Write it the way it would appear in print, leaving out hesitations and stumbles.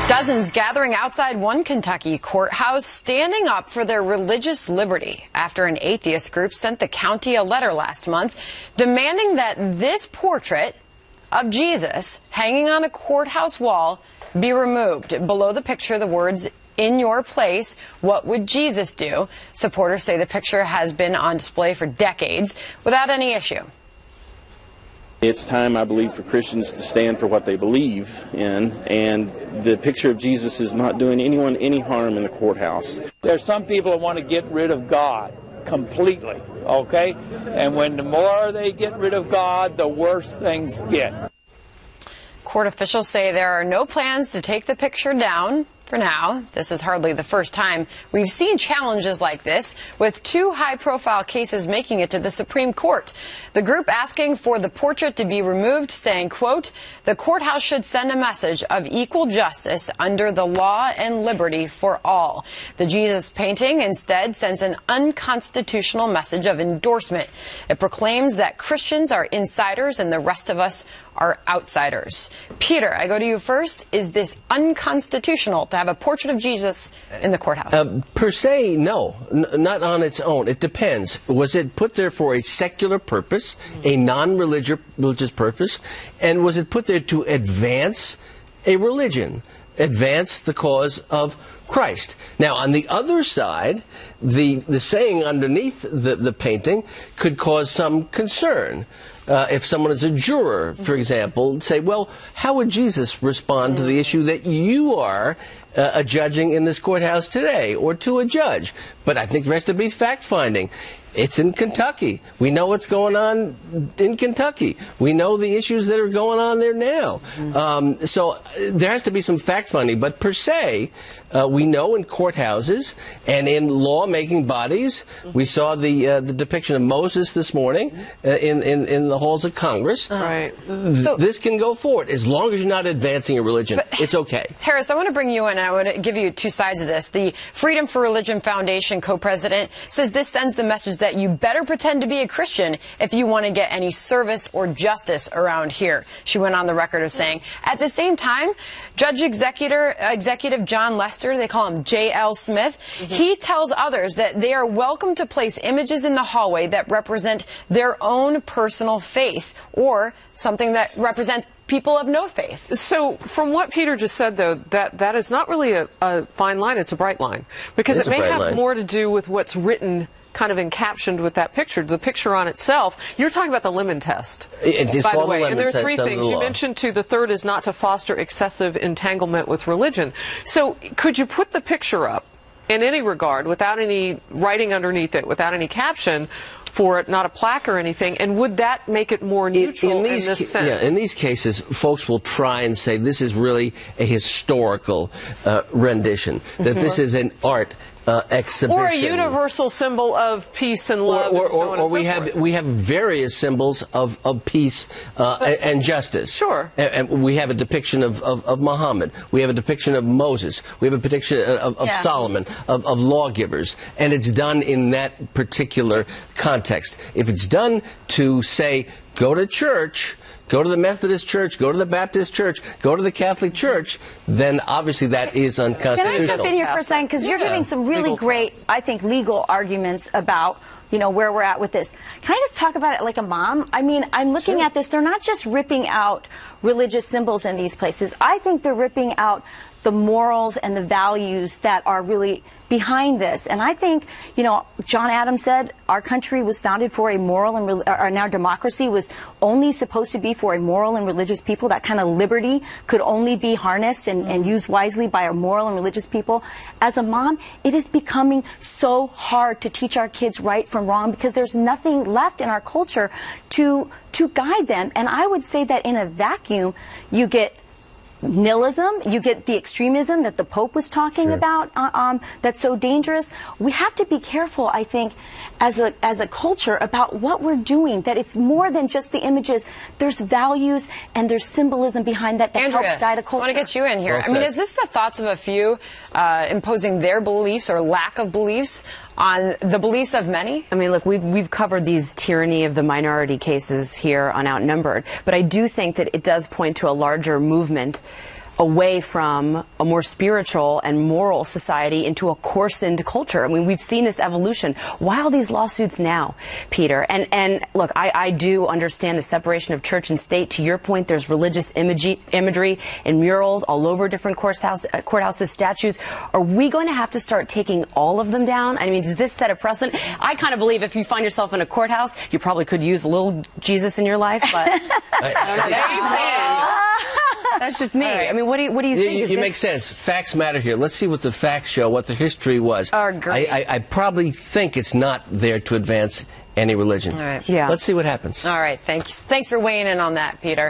Dozens gathering outside one Kentucky courthouse standing up for their religious liberty after an atheist group sent the county a letter last month demanding that this portrait of Jesus hanging on a courthouse wall be removed. Below the picture, the words, "In your place, what would Jesus do?" Supporters say the picture has been on display for decades without any issue. It's time, I believe, for Christians to stand for what they believe in, and the picture of Jesus is not doing anyone any harm in the courthouse. There's some people that want to get rid of God completely, okay? And when the more they get rid of God, the worse things get. Court officials say there are no plans to take the picture down. For now, this is hardly the first time we've seen challenges like this, with two high-profile cases making it to the Supreme Court. The group asking for the portrait to be removed, saying, quote, "The courthouse should send a message of equal justice under the law and liberty for all." The Jesus painting instead sends an unconstitutional message of endorsement. It proclaims that Christians are insiders and the rest of us are outsiders. Peter, I go to you first. Is this unconstitutional to have a portrait of Jesus in the courthouse? Per se, no. Not on its own. It depends. Was it put there for a secular purpose, a non-religious purpose? And was it put there to advance a religion, advance the cause of Christ? Now, on the other side, the saying underneath the painting could cause some concern. If someone is a juror, for example, say, well, how would Jesus respond to the issue that you are judging in this courthouse today, or to a judge? But I think there has to be fact-finding. It's in Kentucky. We know what's going on in Kentucky. We know the issues that are going on there now. So there has to be some fact-finding. But per se, we know in courthouses and in law-making bodies, we saw the depiction of Moses this morning in the halls of Congress. Right. So, this can go forward as long as you're not advancing a religion. It's okay. Harris, I want to bring you in. I want to give you two sides of this. The Freedom for Religion Foundation co-president says this sends the message that you better pretend to be a Christian if you want to get any service or justice around here. She went on the record of saying, at the same time, Executive John Lester, they call him J.L. Smith, he tells others that they are welcome to place images in the hallway that represent their own personal faith or something that represents people of no faith. So from what Peter just said, though, that is not really a fine line. It's a bright line, because it may have more to do with what's written kind of encaptioned with that picture. The picture on itself, you're talking about the lemon test, by the way. And there are three things. You mentioned, too, the third is not to foster excessive entanglement with religion. So could you put the picture up in any regard without any writing underneath it, without any caption for it, not a plaque or anything, and would that make it more neutral in this sense? Yeah, in these cases, folks will try and say this is really a historical rendition, that this is an art exhibition, or a universal symbol of peace and love, or we have various symbols of peace and justice. Sure. And we have a depiction of Muhammad. We have a depiction of Moses. We have a depiction of Solomon, of lawgivers, and it's done in that particular context. If it's done to say, go to church, go to the Methodist Church, go to the Baptist Church, go to the Catholic Church, then obviously that is unconstitutional. Can I jump in here for a second? Because you're giving some really great, I think, legal arguments about, you know, where we're at with this. Can I just talk about it like a mom? I mean, I'm looking at this. They're not just ripping out religious symbols in these places. I think they're ripping out the morals and the values that are really behind this. And I think, you know, John Adams said our country was founded for a moral and our democracy was only supposed to be for a moral and religious people. That kind of liberty could only be harnessed and used wisely by a moral and religious people. As a mom, it is becoming so hard to teach our kids right from wrong because there's nothing left in our culture to guide them. And I would say that in a vacuum, you get nihilism, you get the extremism that the Pope was talking about, that's so dangerous. We have to be careful, I think, as a culture about what we're doing, that it's more than just the images. There's values and there's symbolism behind that Andrea, helps guide a culture. I want to get you in here. I mean, is this the thoughts of a few imposing their beliefs or lack of beliefs on the beliefs of many? I mean, look, we've covered these tyranny of the minority cases here on Outnumbered, but I do think that it does point to a larger movement away from a more spiritual and moral society into a coarsened culture. I mean, we've seen this evolution. Why all these lawsuits now, Peter? And look, I do understand the separation of church and state. To your point, there's religious imagery and murals all over different courthouses, statues. Are we going to have to start taking all of them down? I mean, does this set a precedent? I kind of believe if you find yourself in a courthouse, you probably could use a little Jesus in your life, but that's just me. Right. I mean, what do you think? You make sense. Facts matter here. Let's see what the facts show, what the history was. Oh, great. I probably think it's not there to advance any religion. All right. Yeah. Let's see what happens. All right. Thanks for weighing in on that, Peter.